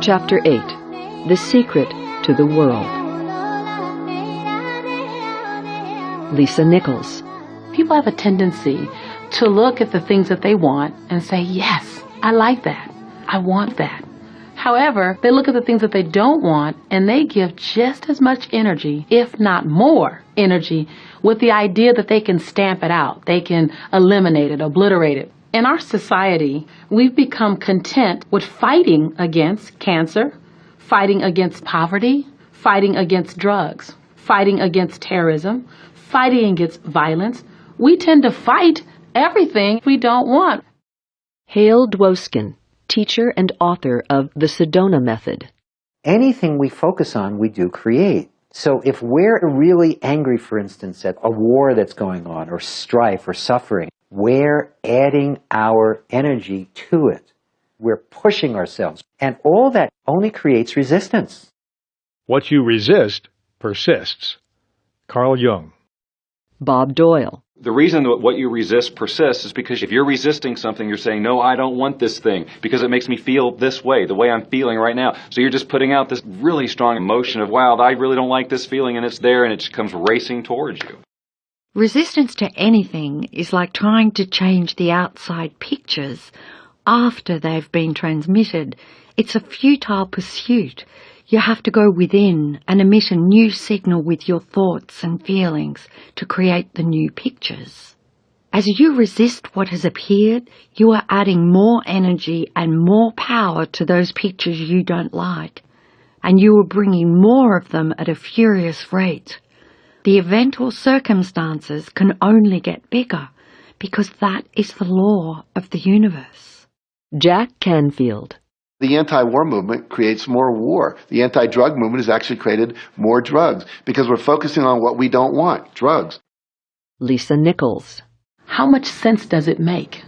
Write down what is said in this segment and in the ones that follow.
Chapter 8. The Secret to the World. Lisa Nichols. People have a tendency to look at the things that they want and say, yes, I like that. I want that. However, they look at the things that they don't want and they give just as much energy, if not more energy, with the idea that they can stamp it out. They can eliminate it, obliterate it. In our society, we've become content with fighting against cancer, fighting against poverty, fighting against drugs, fighting against terrorism, fighting against violence. We tend to fight everything we don't want. Hale Dwoskin, teacher and author of The Sedona Method. Anything we focus on, we do create. So if we're really angry, for instance, at a war that's going on, or strife, or suffering, we're adding our energy to it. We're pushing ourselves. And all that only creates resistance. What you resist persists. Carl Jung. Bob Doyle. The reason that what you resist persists is because if you're resisting something, you're saying, no, I don't want this thing because it makes me feel this way, the way I'm feeling right now. So you're just putting out this really strong emotion of, wow, I really don't like this feeling, and it's there, and it just comes racing towards you. Resistance to anything is like trying to change the outside pictures after they've been transmitted. It's a futile pursuit. You have to go within and emit a new signal with your thoughts and feelings to create the new pictures. As you resist what has appeared, you are adding more energy and more power to those pictures you don't like, and you are bringing more of them at a furious rate. The event or circumstances can only get bigger because that is the law of the universe. Jack Canfield. The anti-war movement creates more war. The anti-drug movement has actually created more drugs because we're focusing on what we don't want, drugs. Lisa Nichols. How much sense does it make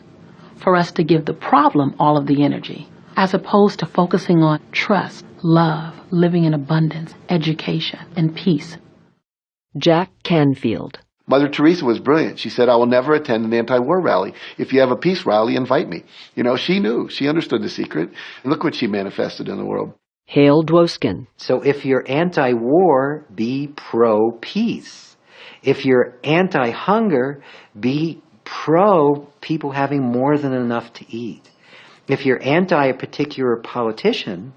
for us to give the problem all of the energy, as opposed to focusing on trust, love, living in abundance, education, and peace? Jack Canfield. Mother Teresa was brilliant. She said, I will never attend an anti-war rally. If you have a peace rally, invite me. You know, she knew. She understood the secret. And look what she manifested in the world. Hale Dwoskin. So if you're anti-war, be pro-peace. If you're anti-hunger, be pro-people having more than enough to eat. If you're anti a particular politician,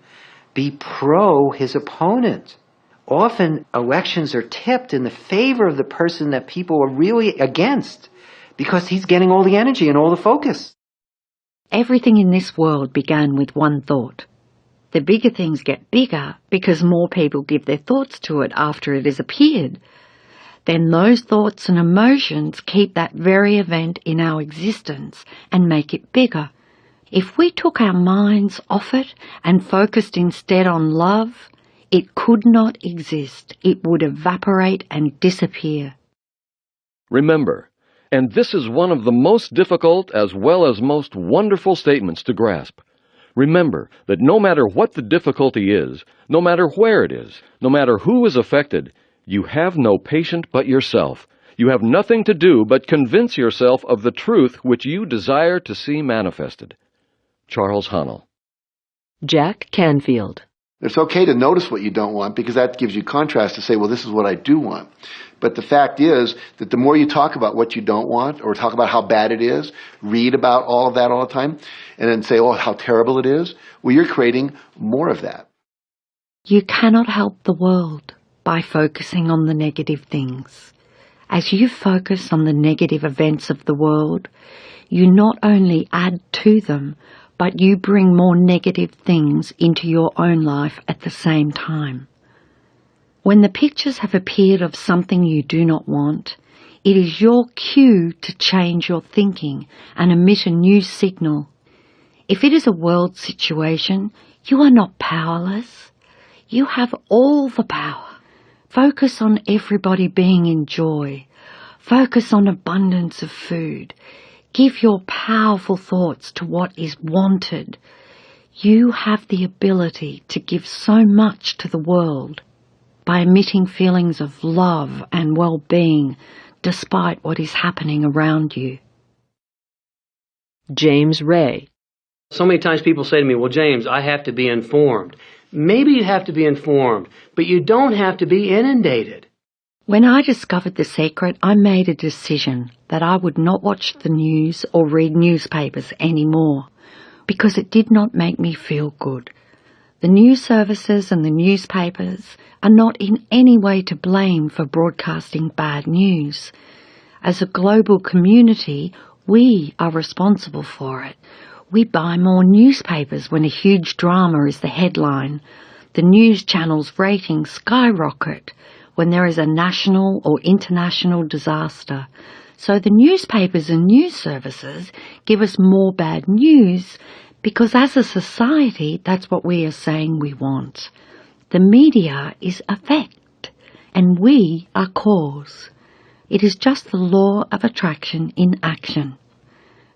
be pro his opponent. Often elections are tipped in the favor of the person that people are really against because he's getting all the energy and all the focus. Everything in this world began with one thought. The bigger things get bigger because more people give their thoughts to it after it has appeared. Then those thoughts and emotions keep that very event in our existence and make it bigger. If we took our minds off it and focused instead on love, it could not exist. It would evaporate and disappear. Remember, and this is one of the most difficult as well as most wonderful statements to grasp, remember that no matter what the difficulty is, no matter where it is, no matter who is affected, you have no patient but yourself. You have nothing to do but convince yourself of the truth which you desire to see manifested. Charles Haanel. Jack Canfield. It's okay to notice what you don't want because that gives you contrast to say, well, this is what I do want. But the fact is that the more you talk about what you don't want or talk about how bad it is, read about all of that all the time, and then say, oh, how terrible it is, well, you're creating more of that. You cannot help the world by focusing on the negative things. As you focus on the negative events of the world, you not only add to them, but you bring more negative things into your own life at the same time. When the pictures have appeared of something you do not want, it is your cue to change your thinking and emit a new signal. If it is a world situation, you are not powerless. You have all the power. Focus on everybody being in joy. Focus on abundance of food. Give your powerful thoughts to what is wanted. You have the ability to give so much to the world by emitting feelings of love and well-being despite what is happening around you. James Ray. So many times people say to me, well, James, I have to be informed. Maybe you have to be informed, but you don't have to be inundated. When I discovered The Secret, I made a decision that I would not watch the news or read newspapers anymore because it did not make me feel good. The news services and the newspapers are not in any way to blame for broadcasting bad news. As a global community, we are responsible for it. We buy more newspapers when a huge drama is the headline. The news channels' ratings skyrocket when there is a national or international disaster. So the newspapers and news services give us more bad news because as a society, that's what we are saying we want. The media is effect, and we are cause. It is just the law of attraction in action.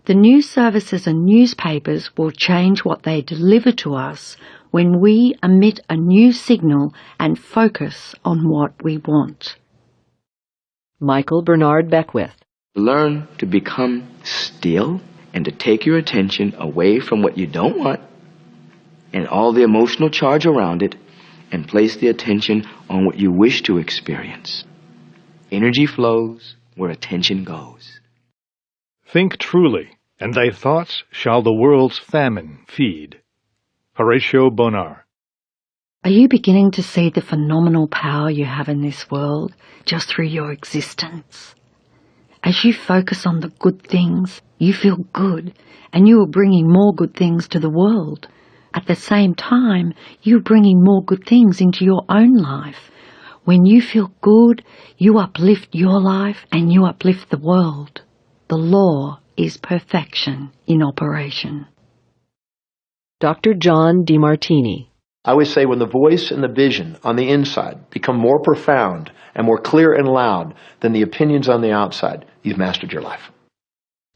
The news services and newspapers will change what they deliver to us when we emit a new signal and focus on what we want. Michael Bernard Beckwith. Learn to become still and to take your attention away from what you don't want and all the emotional charge around it and place the attention on what you wish to experience. Energy flows where attention goes. Think truly, and thy thoughts shall the world's famine feed. Horatio Bonar. Are you beginning to see the phenomenal power you have in this world just through your existence? As you focus on the good things, you feel good, and you are bringing more good things to the world. At the same time, you're bringing more good things into your own life. When you feel good, you uplift your life and you uplift the world. The law is perfection in operation. Dr. John DeMartini. I always say when the voice and the vision on the inside become more profound and more clear and loud than the opinions on the outside, you've mastered your life.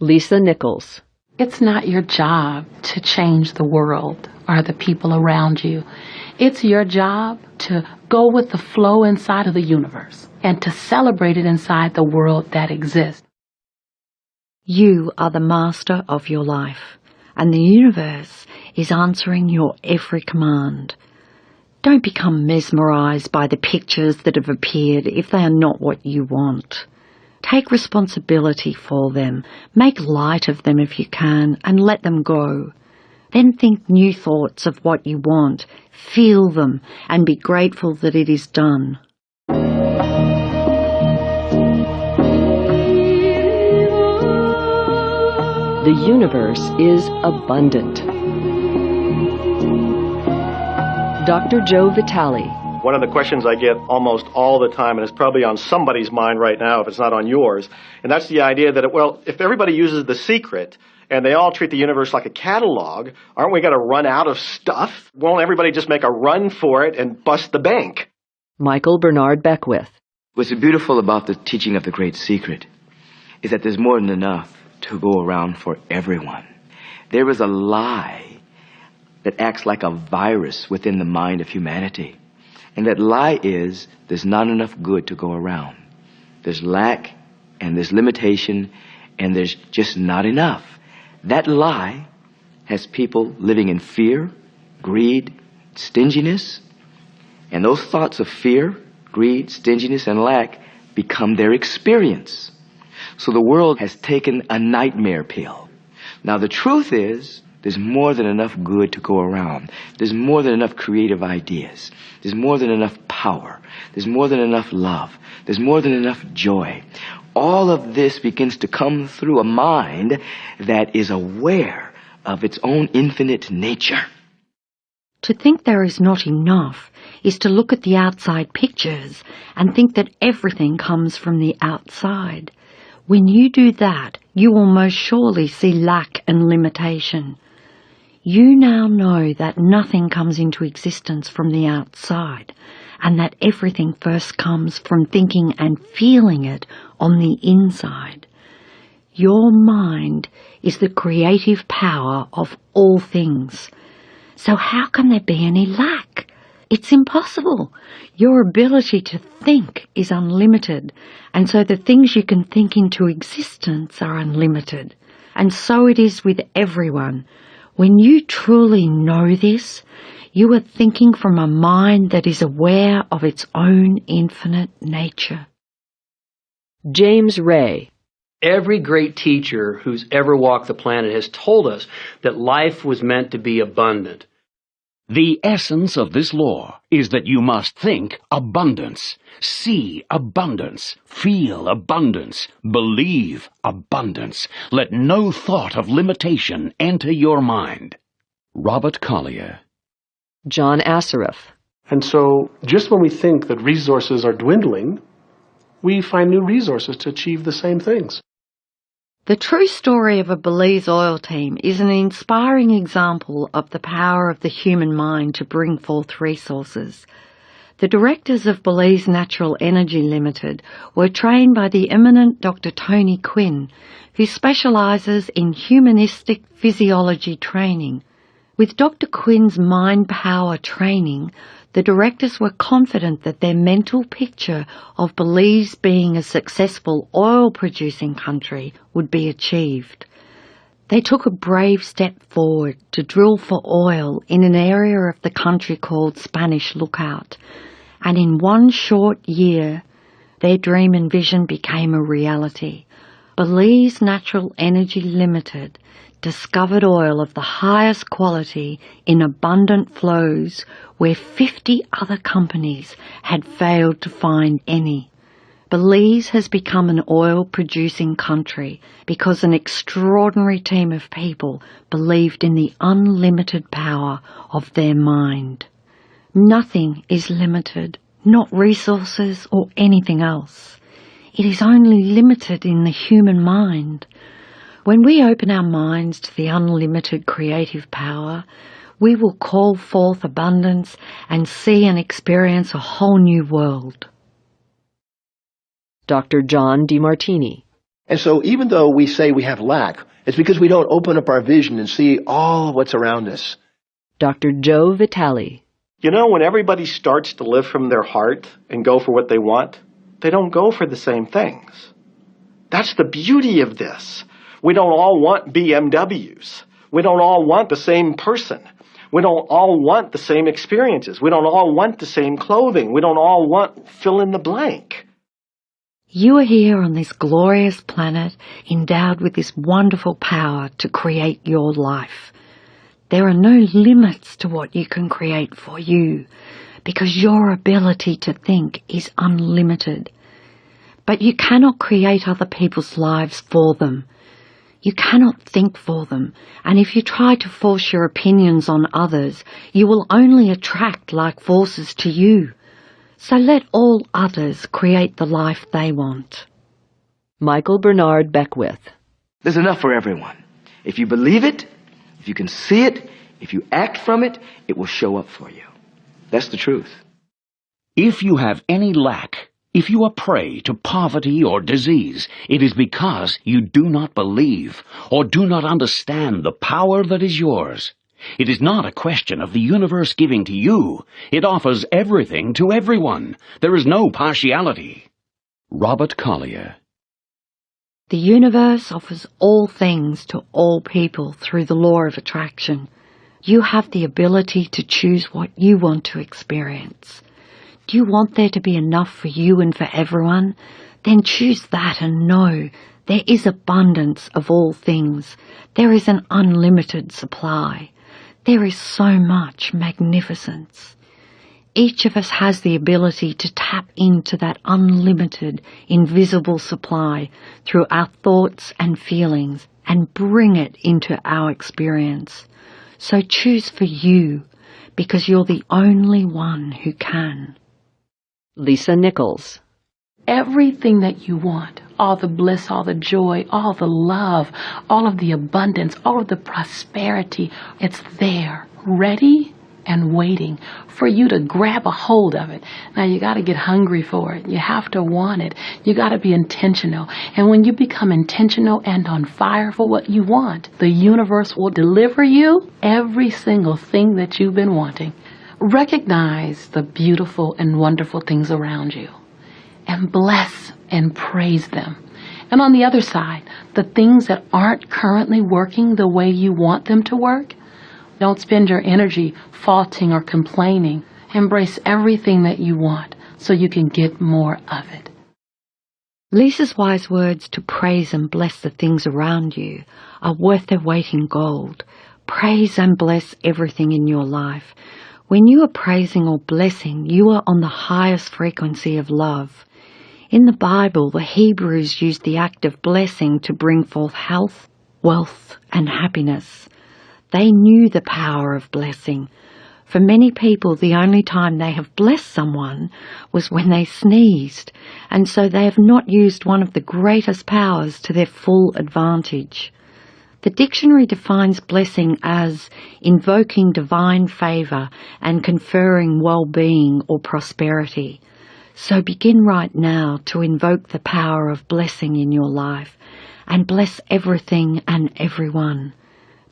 Lisa Nichols. It's not your job to change the world or the people around you. It's your job to go with the flow inside of the universe and to celebrate it inside the world that exists. You are the master of your life, and the universe is answering your every command. Don't become mesmerized by the pictures that have appeared if they are not what you want. Take responsibility for them, make light of them if you can, and let them go. Then think new thoughts of what you want, feel them, and be grateful that it is done. The universe is abundant. Dr. Joe Vitale. One of the questions I get almost all the time, and it's probably on somebody's mind right now if it's not on yours, and that's the idea that, if everybody uses The Secret and they all treat the universe like a catalog, aren't we going to run out of stuff? Won't everybody just make a run for it and bust the bank? Michael Bernard Beckwith. What's beautiful about the teaching of the Great Secret is that there's more than enough to go around for everyone. There is a lie that acts like a virus within the mind of humanity. And that lie is there's not enough good to go around. There's lack and there's limitation and there's just not enough. That lie has people living in fear, greed, stinginess, and those thoughts of fear, greed, stinginess, and lack become their experience. So the world has taken a nightmare pill. Now the truth is, there's more than enough good to go around. There's more than enough creative ideas. There's more than enough power. There's more than enough love. There's more than enough joy. All of this begins to come through a mind that is aware of its own infinite nature. To think there is not enough is to look at the outside pictures and think that everything comes from the outside. When you do that, you will most surely see lack and limitation. You now know that nothing comes into existence from the outside, and that everything first comes from thinking and feeling it on the inside. Your mind is the creative power of all things. So how can there be any lack? It's impossible. Your ability to think is unlimited, and so the things you can think into existence are unlimited. And so it is with everyone. When you truly know this, you are thinking from a mind that is aware of its own infinite nature. James Ray. Every great teacher who's ever walked the planet has told us that life was meant to be abundant. The essence of this law is that you must think abundance, see abundance, feel abundance, believe abundance. Let no thought of limitation enter your mind. Robert Collier. John Assaraf. And so, just when we think that resources are dwindling, we find new resources to achieve the same things. The true story of a Belize oil team is an inspiring example of the power of the human mind to bring forth resources. The directors of Belize Natural Energy Limited were trained by the eminent Dr. Tony Quinn, who specialises in humanistic physiology training. With Dr. Quinn's mind power training, the directors were confident that their mental picture of Belize being a successful oil-producing country would be achieved. They took a brave step forward to drill for oil in an area of the country called Spanish Lookout, and in one short year, their dream and vision became a reality. Belize Natural Energy Limited discovered oil of the highest quality in abundant flows where 50 other companies had failed to find any. Belize has become an oil-producing country because an extraordinary team of people believed in the unlimited power of their mind. Nothing is limited, not resources or anything else. It is only limited in the human mind. When we open our minds to the unlimited creative power, we will call forth abundance and see and experience a whole new world. Dr. John DeMartini. And so even though we say we have lack, it's because we don't open up our vision and see all of what's around us. Dr. Joe Vitale. You know, when everybody starts to live from their heart and go for what they want, they don't go for the same things. That's the beauty of this. We don't all want BMWs. We don't all want the same person. We don't all want the same experiences. We don't all want the same clothing. We don't all want fill in the blank. You are here on this glorious planet endowed with this wonderful power to create your life. There are no limits to what you can create for you because your ability to think is unlimited. But you cannot create other people's lives for them. You cannot think for them, and if you try to force your opinions on others, you will only attract like forces to you. So let all others create the life they want. Michael Bernard Beckwith. There's enough for everyone. If you believe it, if you can see it, if you act from it, it will show up for you. That's the truth. If you have any lack, if you are prey to poverty or disease, it is because you do not believe or do not understand the power that is yours. It is not a question of the universe giving to you. It offers everything to everyone. There is no partiality. Robert Collier. The universe offers all things to all people through the law of attraction. You have the ability to choose what you want to experience. Do you want there to be enough for you and for everyone? Then choose that and know there is abundance of all things. There is an unlimited supply. There is so much magnificence. Each of us has the ability to tap into that unlimited, invisible supply through our thoughts and feelings and bring it into our experience. So choose for you, because you're the only one who can. Lisa Nichols. Everything that you want, all the bliss, all the joy, all the love, all of the abundance, all of the prosperity, it's there, ready and waiting for you to grab a hold of it. Now you got to get hungry for it. You have to want it. You got to be intentional. And when you become intentional and on fire for what you want, the universe will deliver you every single thing that you've been wanting. Recognize the beautiful and wonderful things around you and bless and praise them. And on the other side, the things that aren't currently working the way you want them to work, don't spend your energy faulting or complaining. Embrace everything that you want so you can get more of it. Lisa's wise words to praise and bless the things around you are worth their weight in gold. Praise and bless everything in your life. When you are praising or blessing, you are on the highest frequency of love. In the Bible, the Hebrews used the act of blessing to bring forth health, wealth, and happiness. They knew the power of blessing. For many people, the only time they have blessed someone was when they sneezed, and so they have not used one of the greatest powers to their full advantage. The dictionary defines blessing as invoking divine favor and conferring well-being or prosperity. So begin right now to invoke the power of blessing in your life and bless everything and everyone.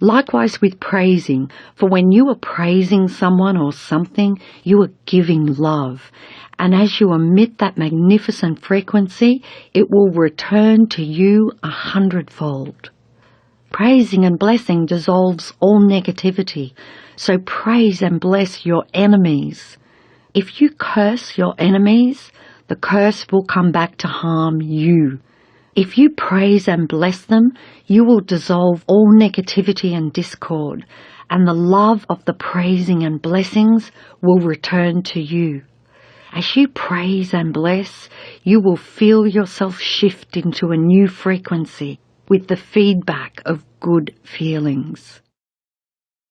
Likewise with praising, for when you are praising someone or something, you are giving love. And as you emit that magnificent frequency, it will return to you 100-fold. Praising and blessing dissolves all negativity, so praise and bless your enemies. If you curse your enemies, the curse will come back to harm you. If you praise and bless them, you will dissolve all negativity and discord, and the love of the praising and blessings will return to you. As you praise and bless, you will feel yourself shift into a new frequency with the feedback of good feelings.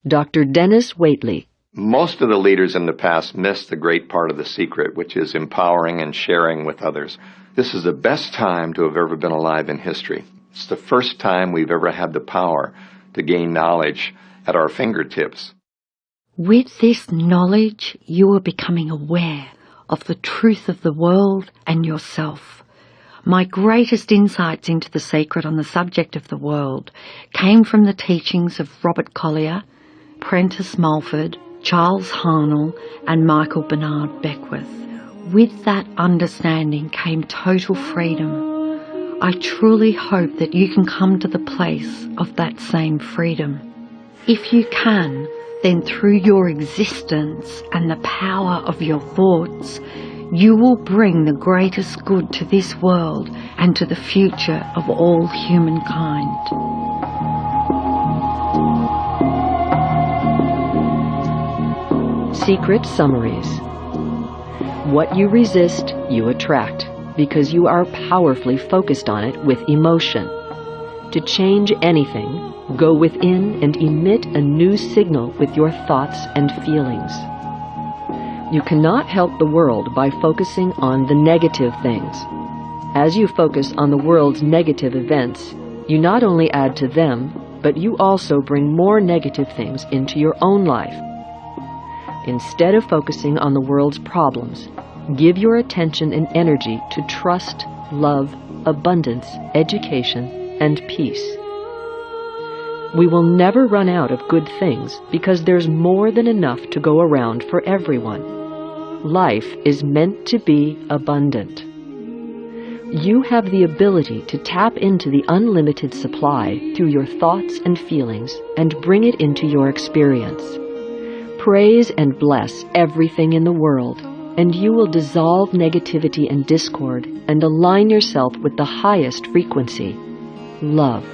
Dr. Dennis Waitley. Most of the leaders in the past missed the great part of the secret, which is empowering and sharing with others. This is the best time to have ever been alive in history. It's the first time we've ever had the power to gain knowledge at our fingertips. With this knowledge, you are becoming aware of the truth of the world and yourself. My greatest insights into the secret on the subject of the world came from the teachings of Robert Collier, Prentice Mulford, Charles Harnell, and Michael Bernard Beckwith. With that understanding came total freedom. I truly hope that you can come to the place of that same freedom. If you can, then through your existence and the power of your thoughts, you will bring the greatest good to this world and to the future of all humankind. Secret summaries. What you resist, you attract, because you are powerfully focused on it with emotion. To change anything, go within and emit a new signal with your thoughts and feelings. You cannot help the world by focusing on the negative things. As you focus on the world's negative events, you not only add to them, but you also bring more negative things into your own life. Instead of focusing on the world's problems, give your attention and energy to trust, love, abundance, education, and peace. We will never run out of good things because there's more than enough to go around for everyone. Life is meant to be abundant. You have the ability to tap into the unlimited supply through your thoughts and feelings and bring it into your experience. Praise and bless everything in the world, and you will dissolve negativity and discord and align yourself with the highest frequency, love.